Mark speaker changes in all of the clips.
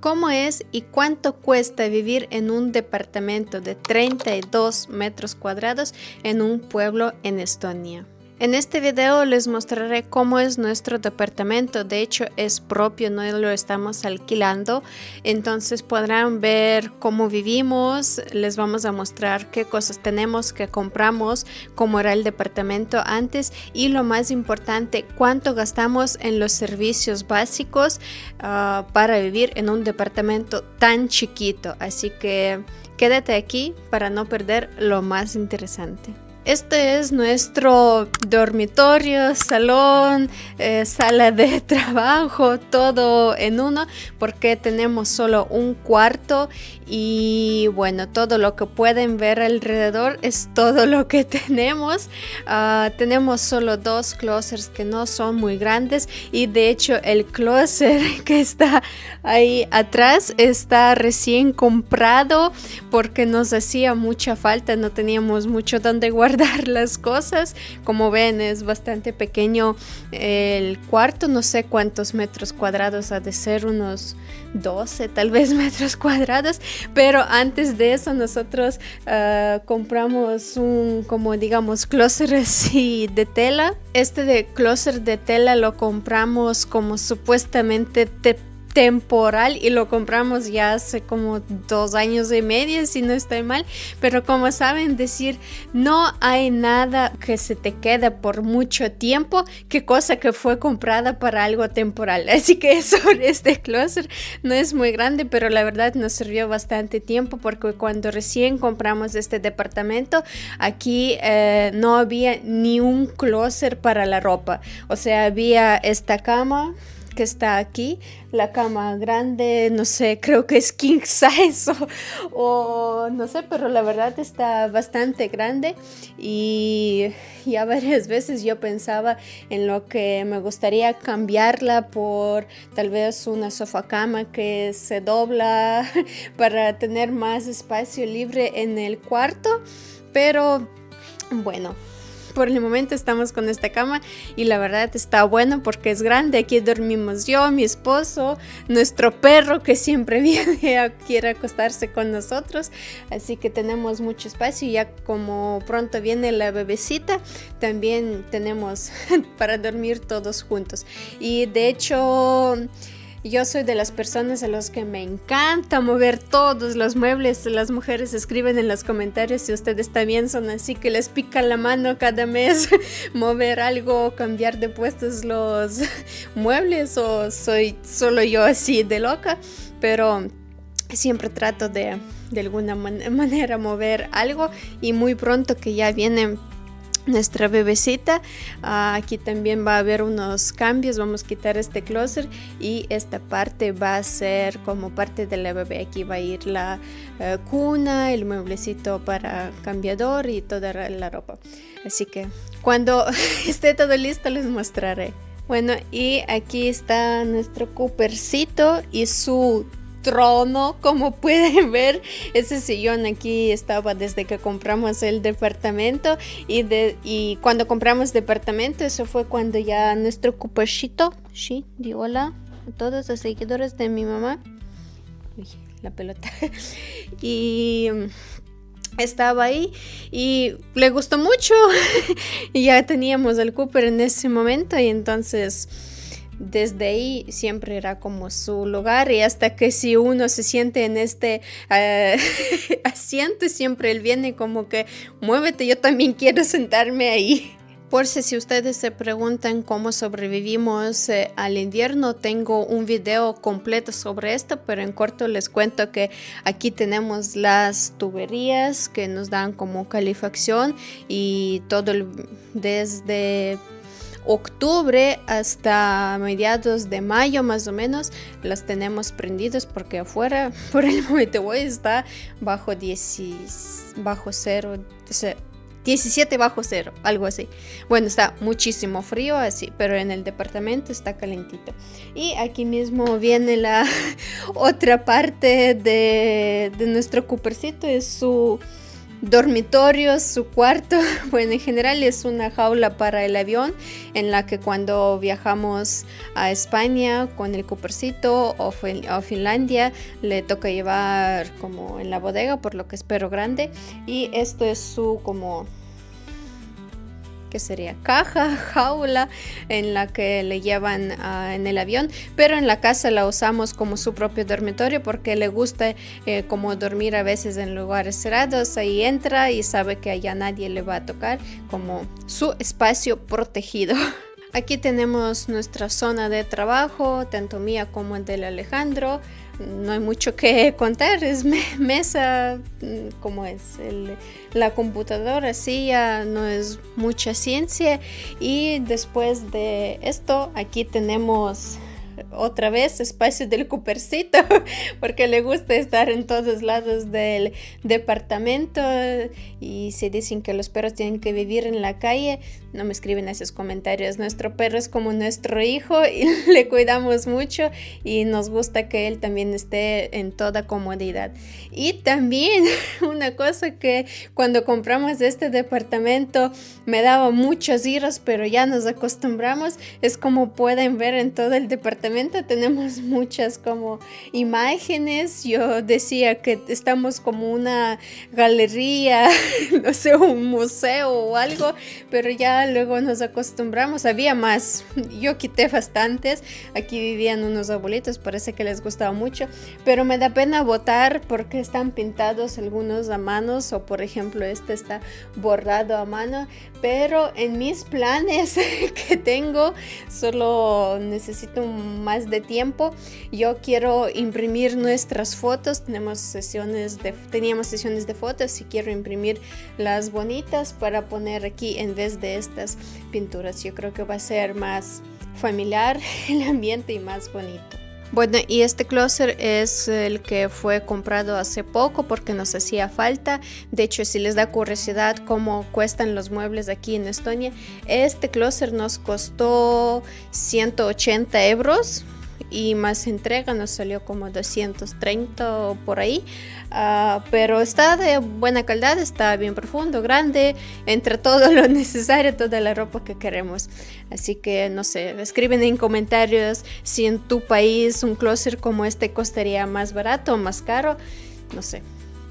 Speaker 1: ¿Cómo es y cuánto cuesta vivir en un departamento de 32 metros cuadrados en un pueblo en Estonia? En este video les mostraré cómo es nuestro departamento. De hecho es propio, no lo estamos alquilando, entonces podrán ver cómo vivimos. Les vamos a mostrar qué cosas tenemos, qué compramos, cómo era el departamento antes y lo más importante, cuánto gastamos en los servicios básicos para vivir en un departamento tan chiquito. Así que quédate aquí para no perder lo más interesante. Este es nuestro dormitorio, salón, sala de trabajo, todo en uno, porque tenemos solo un cuarto y bueno, todo lo que pueden ver alrededor es todo lo que tenemos. Tenemos solo dos closets que no son muy grandes y de hecho el closet que está ahí atrás está recién comprado porque nos hacía mucha falta, no teníamos mucho donde guardar las cosas. Como ven, es bastante pequeño el cuarto, no sé cuántos metros cuadrados ha de ser, unos 12 tal vez metros cuadrados, pero antes de eso nosotros compramos un, como digamos, closet así de tela. Este de closet de tela lo compramos como supuestamente temporal y lo compramos ya hace como 2 años y medio, si no estoy mal, pero como saben decir, no hay nada que se te quede por mucho tiempo que cosa que fue comprada para algo temporal. Así que sobre este closet no es muy grande, pero la verdad nos sirvió bastante tiempo porque cuando recién compramos este departamento aquí no había ni un closet para la ropa, o sea, había esta cama que está aquí, la cama grande, no sé, creo que es king size o no sé, pero la verdad está bastante grande y ya varias veces yo pensaba en lo que me gustaría cambiarla por tal vez una sofá cama que se dobla para tener más espacio libre en el cuarto, pero bueno, por el momento estamos con esta cama y la verdad está bueno porque es grande. Aquí dormimos yo, mi esposo, nuestro perro que siempre viene quiere acostarse con nosotros, así que tenemos mucho espacio. Ya como pronto viene la bebecita, también tenemos para dormir todos juntos. Y de hecho yo soy de las personas a los que me encanta mover todos los muebles. Las mujeres escriben en los comentarios si ustedes también son así, que les pica la mano cada mes mover algo, cambiar de puestos los muebles, o soy solo yo así de loca, pero siempre trato de alguna manera mover algo. Y muy pronto que ya viene nuestra bebecita, aquí también va a haber unos cambios. Vamos a quitar este closet y esta parte va a ser como parte de la bebé. Aquí va a ir la cuna, el mueblecito para cambiador y toda la ropa. Así que cuando esté todo listo les mostraré. Bueno, y aquí está nuestro Coopercito y su trono. Como pueden ver, ese sillón aquí estaba desde que compramos el departamento y cuando compramos departamento, eso fue cuando ya nuestro Coopercito, sí, di hola a todos los seguidores de mi mamá. Uy, la pelota. Y estaba ahí y le gustó mucho. Y ya teníamos el Cooper en ese momento y entonces desde ahí siempre era como su lugar, y hasta que si uno se siente en este asiento, siempre él viene como que muévete, yo también quiero sentarme ahí. Por si ustedes se preguntan cómo sobrevivimos al invierno, tengo un video completo sobre esto, pero en corto les cuento que aquí tenemos las tuberías que nos dan como calefacción y todo desde octubre hasta mediados de mayo más o menos las tenemos prendidas porque afuera por el momento hoy está bajo 0, 17 bajo cero, algo así. Bueno, está muchísimo frío así, pero en el departamento está calentito. Y aquí mismo viene la otra parte de nuestro Coopercito, es su dormitorios, su cuarto. Bueno, en general es una jaula para el avión en la que cuando viajamos a España con el Coopercito o Finlandia le toca llevar como en la bodega, por lo que espero grande. Y esto es su como... que sería caja, jaula en la que le llevan en el avión, pero en la casa la usamos como su propio dormitorio porque le gusta como dormir a veces en lugares cerrados. Ahí entra y sabe que allá nadie le va a tocar, como su espacio protegido. Aquí tenemos nuestra zona de trabajo, tanto mía como el del Alejandro. No hay mucho que contar, es mesa, como es la computadora, silla, no es mucha ciencia. Y después de esto, aquí tenemos otra vez espacio del Coopercito porque le gusta estar en todos lados del departamento. Y si dicen que los perros tienen que vivir en la calle, no me escriben esos comentarios. Nuestro perro es como nuestro hijo y le cuidamos mucho y nos gusta que él también esté en toda comodidad. Y también una cosa que cuando compramos este departamento me daba muchos iros, pero ya nos acostumbramos, es como pueden ver en todo el departamento tenemos muchas como imágenes. Yo decía que estamos como una galería, no sé, un museo o algo, pero ya luego nos acostumbramos. Había más, yo quité bastantes. Aquí vivían unos abuelitos, parece que les gustaba mucho, pero me da pena botar porque están pintados algunos a manos, o por ejemplo este está bordado a mano. Pero en mis planes que tengo, solo necesito más de tiempo. Yo quiero imprimir nuestras fotos. Teníamos sesiones de fotos y quiero imprimir las bonitas para poner aquí en vez de estas pinturas. Yo creo que va a ser más familiar el ambiente y más bonito. Bueno, y este closet es el que fue comprado hace poco porque nos hacía falta. De hecho, si les da curiosidad cómo cuestan los muebles aquí en Estonia, este closet nos costó 180 euros y más entrega nos salió como 230 o por ahí. Pero está de buena calidad, está bien profundo, grande, entre todo lo necesario, toda la ropa que queremos. Así que no sé, escriben en comentarios si en tu país un closet como este costaría más barato o más caro, no sé.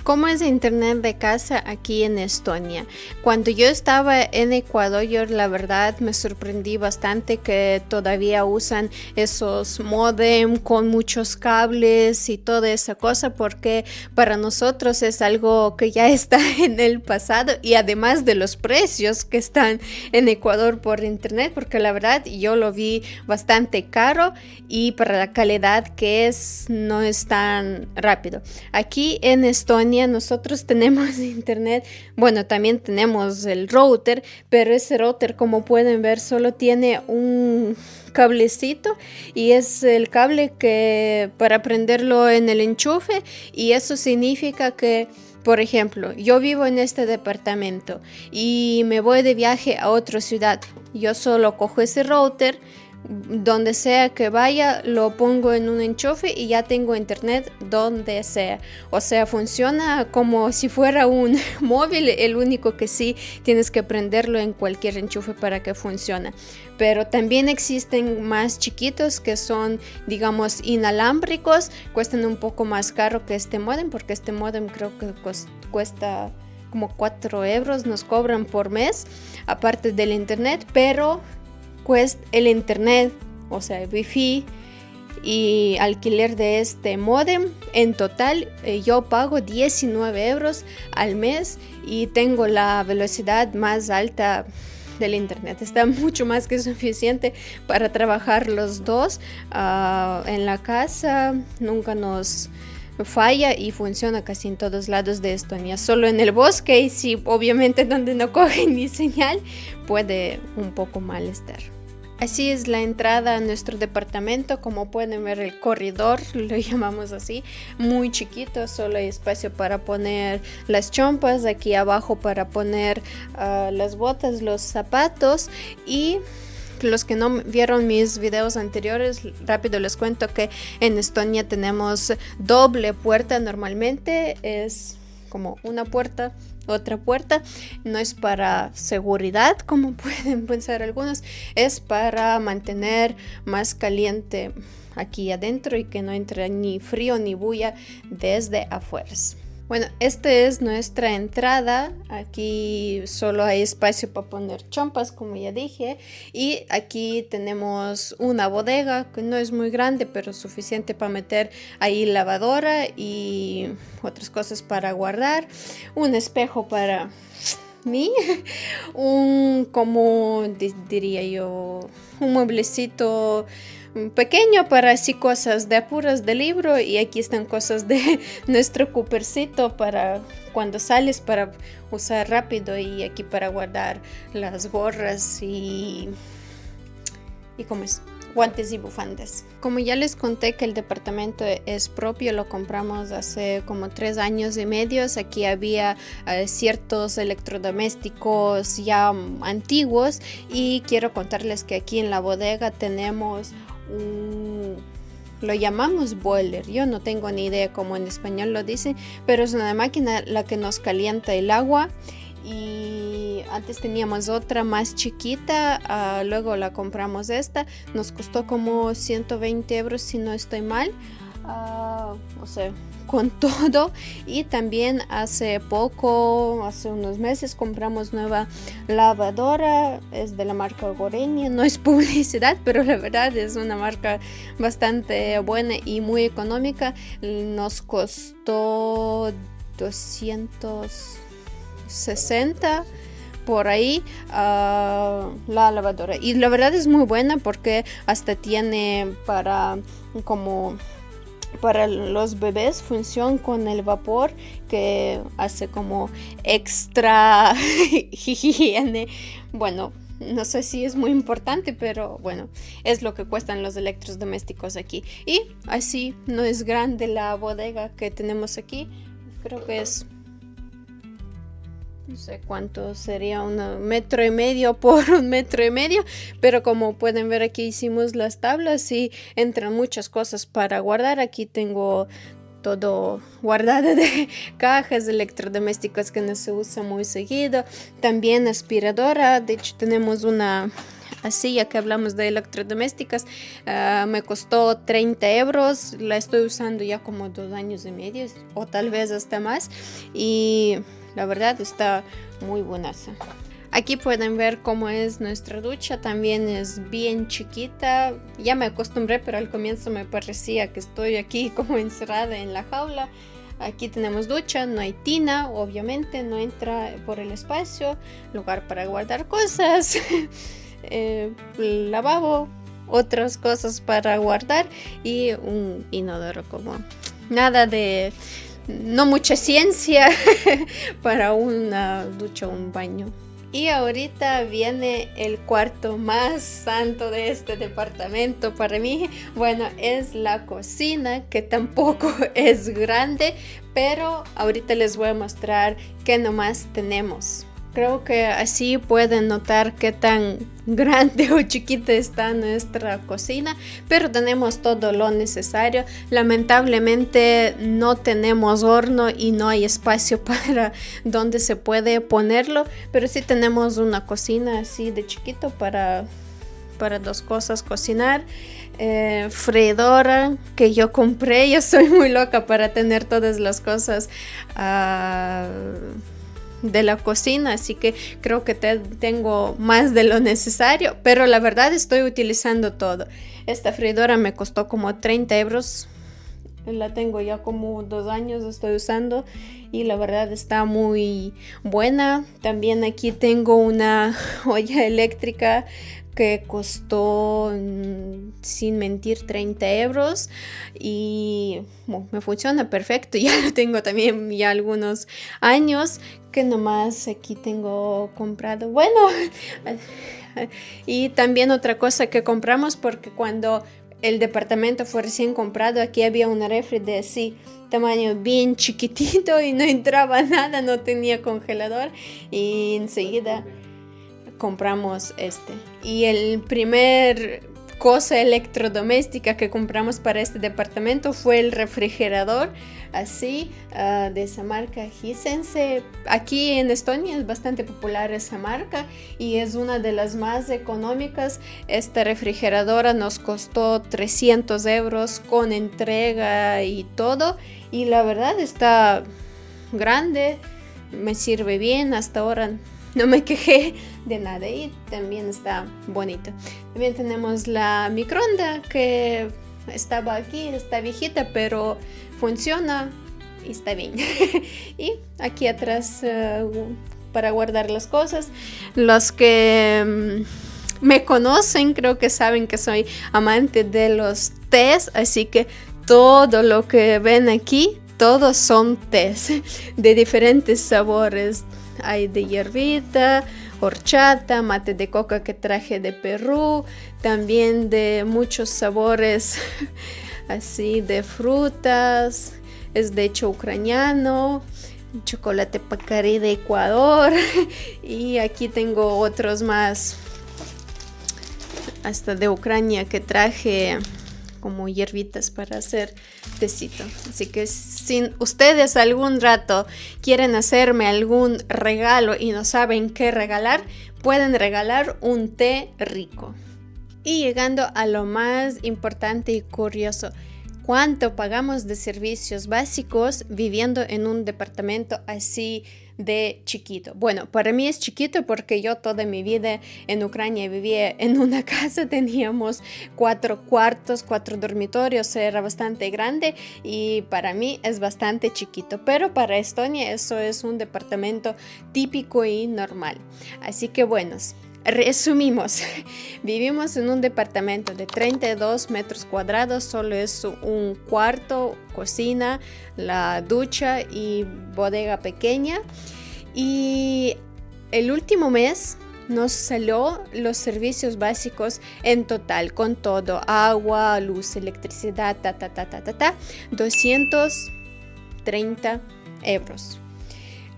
Speaker 1: ¿Cómo es internet de casa aquí en Estonia? Cuando yo estaba en Ecuador, yo la verdad me sorprendí bastante que todavía usan esos modem con muchos cables y toda esa cosa, porque para nosotros es algo que ya está en el pasado, y además de los precios que están en Ecuador por internet, porque la verdad yo lo vi bastante caro y para la calidad que es no es tan rápido. Aquí en Estonia nosotros tenemos internet, bueno, también tenemos el router, pero ese router, como pueden ver, solo tiene un cablecito y es el cable que para prenderlo en el enchufe, y eso significa que, por ejemplo, yo vivo en este departamento y me voy de viaje a otra ciudad. Yo solo cojo ese router, donde sea que vaya, lo pongo en un enchufe y ya tengo internet donde sea. O sea, funciona como si fuera un móvil, el único que sí tienes que prenderlo en cualquier enchufe para que funcione. Pero también existen más chiquitos que son, digamos, inalámbricos, cuestan un poco más caro que este modem, porque este modem creo que cuesta como 4 euros, nos cobran por mes, aparte del internet, pero cuesta el internet, o sea, wifi y alquiler de este modem. En total yo pago 19 euros al mes y tengo la velocidad más alta del internet. Está mucho más que suficiente para trabajar los dos en la casa. Nunca nos falla y funciona casi en todos lados de Estonia. Solo en el bosque, y sí, obviamente donde no coge ni señal, puede un poco mal estar. Así es la entrada a nuestro departamento. Como pueden ver, el corredor, lo llamamos así, muy chiquito, solo hay espacio para poner las chompas, aquí abajo para poner las botas, los zapatos. Y los que no vieron mis videos anteriores, rápido les cuento que en Estonia tenemos doble puerta. Normalmente es como una puerta, otra puerta. No es para seguridad, como pueden pensar algunos, es para mantener más caliente aquí adentro y que no entre ni frío ni bulla desde afuera. Bueno, esta es nuestra entrada. Aquí solo hay espacio para poner chompas, como ya dije. Y aquí tenemos una bodega que no es muy grande, pero suficiente para meter ahí lavadora y otras cosas para guardar. Un espejo para mí. Como diría yo, un mueblecito pequeño para así cosas de apuros de libro, y aquí están cosas de nuestro coopercito para cuando sales para usar rápido, y aquí para guardar las gorras y ¿cómo es? Guantes y bufandas. Como ya les conté que el departamento es propio, lo compramos hace como 3 años y medio. Aquí había ciertos electrodomésticos ya antiguos, y quiero contarles que aquí en la bodega tenemos lo llamamos boiler. Yo no tengo ni idea cómo en español lo dicen, pero es una máquina la que nos calienta el agua. Y antes teníamos otra más chiquita, luego la compramos esta, nos costó como 120 euros si no estoy mal, o sea, con todo. Y también hace unos meses compramos nueva lavadora, es de la marca Goreña, no es publicidad, pero la verdad es una marca bastante buena y muy económica. Nos costó 260 por ahí la lavadora, y la verdad es muy buena porque hasta tiene para los bebés función con el vapor, que hace como extra higiene. Bueno, no sé si es muy importante, pero bueno, es lo que cuestan los electrodomésticos aquí. Y así no es grande la bodega que tenemos aquí, creo que es, no sé cuánto sería, 1,5 metros por 1,5 metros, pero como pueden ver aquí hicimos las tablas y entran muchas cosas para guardar. Aquí tengo todo guardado de cajas, electrodomésticos que no se usa muy seguido. También aspiradora, de hecho tenemos una así, ya que hablamos de electrodomésticos, me costó 30 euros, la estoy usando ya como 2 años y medio o tal vez hasta más, y la verdad está muy buena. Aquí pueden ver cómo es nuestra ducha, también es bien chiquita. Ya me acostumbré, pero al comienzo me parecía que estoy aquí como encerrada en la jaula. Aquí tenemos ducha, no hay tina, obviamente no entra por el espacio, lugar para guardar cosas, lavabo, otras cosas para guardar y un inodoro. Como nada de... no mucha ciencia para una ducha o un baño. Y ahorita viene el cuarto más santo de este departamento para mí. Bueno, es la cocina, que tampoco es grande, pero ahorita les voy a mostrar qué nomás tenemos. Creo que así pueden notar qué tan grande o chiquita está nuestra cocina, pero tenemos todo lo necesario. Lamentablemente no tenemos horno y no hay espacio para donde se puede ponerlo, pero sí tenemos una cocina así de chiquito para 2 cosas cocinar. Freidora que yo compré, yo soy muy loca para tener todas las cosas de la cocina, así que creo que tengo más de lo necesario, pero la verdad estoy utilizando todo. Esta freidora me costó como 30 euros, la tengo ya como 2 años, estoy usando y la verdad está muy buena. También aquí tengo una olla eléctrica que costó, sin mentir, 30 euros y bueno, me funciona perfecto. Ya lo tengo también ya algunos años, que nomás aquí tengo comprado. Bueno, y también otra cosa que compramos, porque cuando el departamento fue recién comprado, aquí había una refri de así tamaño bien chiquitito y no entraba nada, no tenía congelador, y enseguida compramos este. Y el primer cosa electrodoméstica que compramos para este departamento fue el refrigerador, así, de esa marca Hisense. Aquí en Estonia es bastante popular esa marca y es una de las más económicas. Esta refrigeradora nos costó 300 euros con entrega y todo, y la verdad está grande, me sirve bien, hasta ahora no me quejé de nada y también está bonito. También tenemos la microonda que estaba aquí, está viejita, pero funciona y está bien. Y aquí atrás para guardar las cosas. Los que me conocen creo que saben que soy amante de los tés, así que todo lo que ven aquí, todos son tés de diferentes sabores. Hay de hierbita, horchata, mate de coca que traje de Perú, también de muchos sabores así de frutas, es de hecho ucraniano, chocolate Pacari de Ecuador y aquí tengo otros más hasta de Ucrania que traje como hierbitas para hacer tecito. Así que si ustedes algún rato quieren hacerme algún regalo y no saben qué regalar, pueden regalar un té rico. Y llegando a lo más importante y curioso, ¿cuánto pagamos de servicios básicos viviendo en un departamento así de chiquito? Bueno, para mí es chiquito porque yo toda mi vida en Ucrania vivía en una casa, teníamos 4 cuartos, 4 dormitorios, era bastante grande y para mí es bastante chiquito, pero para Estonia eso es un departamento típico y normal. Así que bueno, resumimos, vivimos en un departamento de 32 metros cuadrados, solo es un cuarto, cocina, la ducha y bodega pequeña. Y el último mes nos salió los servicios básicos en total, con todo, agua, luz, electricidad, 230 euros.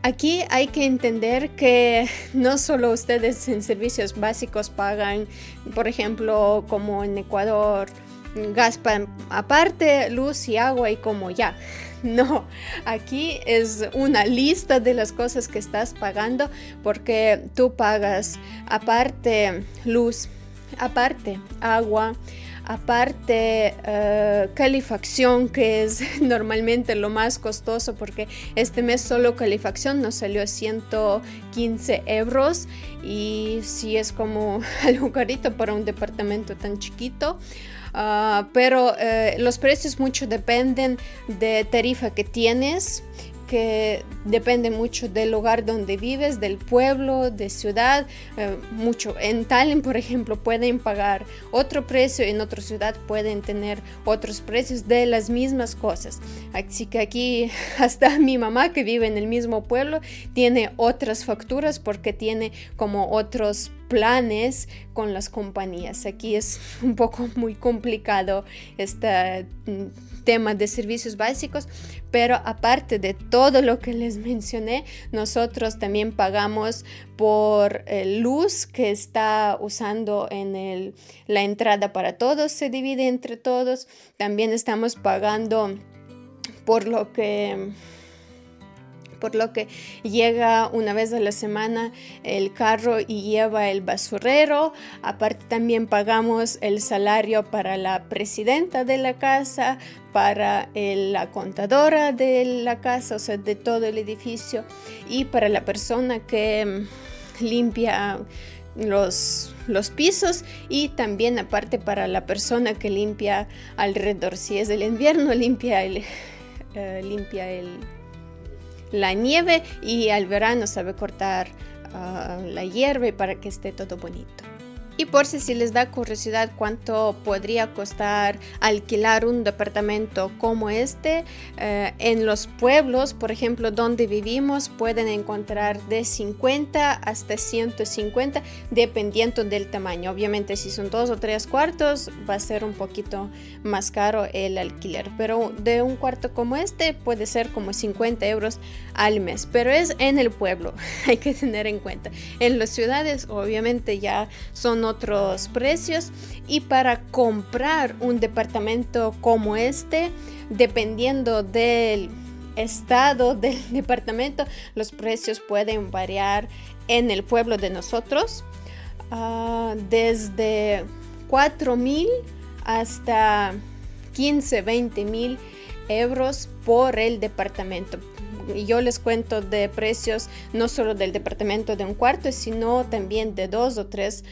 Speaker 1: Aquí hay que entender que no solo ustedes en servicios básicos pagan, por ejemplo, como en Ecuador, gas aparte, luz y agua y como ya. No, aquí es una lista de las cosas que estás pagando porque tú pagas aparte luz, aparte agua, aparte calefacción, que es normalmente lo más costoso porque este mes solo calefacción nos salió 115 euros y sí es como algo carito para un departamento tan chiquito. Pero los precios mucho dependen de tarifa que tienes, que depende mucho del lugar donde vives, del pueblo, de ciudad, mucho. En Tallinn, por ejemplo, pueden pagar otro precio, en otra ciudad pueden tener otros precios de las mismas cosas. Así que aquí hasta mi mamá, que vive en el mismo pueblo, tiene otras facturas porque tiene como otros planes con las compañías. Aquí es un poco muy complicado este tema de servicios básicos, pero aparte de todo lo que les mencioné, nosotros también pagamos por luz que está usando en la entrada para todos, se divide entre todos. También estamos pagando por lo que llega una vez a la semana el carro y lleva el basurero. Aparte también pagamos el salario para la presidenta de la casa, para la contadora de la casa, o sea, de todo el edificio, y para la persona que limpia los pisos, y también aparte para la persona que limpia alrededor. Si es el invierno, limpia la nieve, y al verano sabe cortar la hierba para que esté todo bonito. Y por si les da curiosidad cuánto podría costar alquilar un departamento como este, en los pueblos, por ejemplo, donde vivimos, pueden encontrar de 50 hasta 150, dependiendo del tamaño. Obviamente, si son 2 o 3 cuartos, va a ser un poquito más caro el alquiler, pero de un cuarto como este puede ser como 50 euros al mes, pero es en el pueblo, hay que tener en cuenta. En las ciudades, obviamente, ya son otros precios. Y para comprar un departamento como este, dependiendo del estado del departamento, los precios pueden variar en el pueblo de nosotros, desde 4,000 hasta 15-20,000 euros por el departamento. Y yo les cuento de precios no solo del departamento de un cuarto, sino también de 2 o 3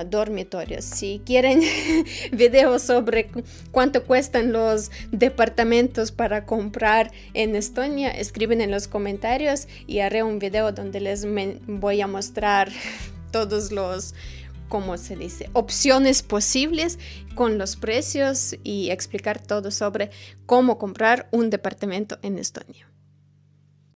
Speaker 1: dormitorios. Si quieren videos sobre cuánto cuestan los departamentos para comprar en Estonia, escriben en los comentarios y haré un video donde les voy a mostrar todos los, ¿cómo se dice?, opciones posibles con los precios y explicar todo sobre cómo comprar un departamento en Estonia.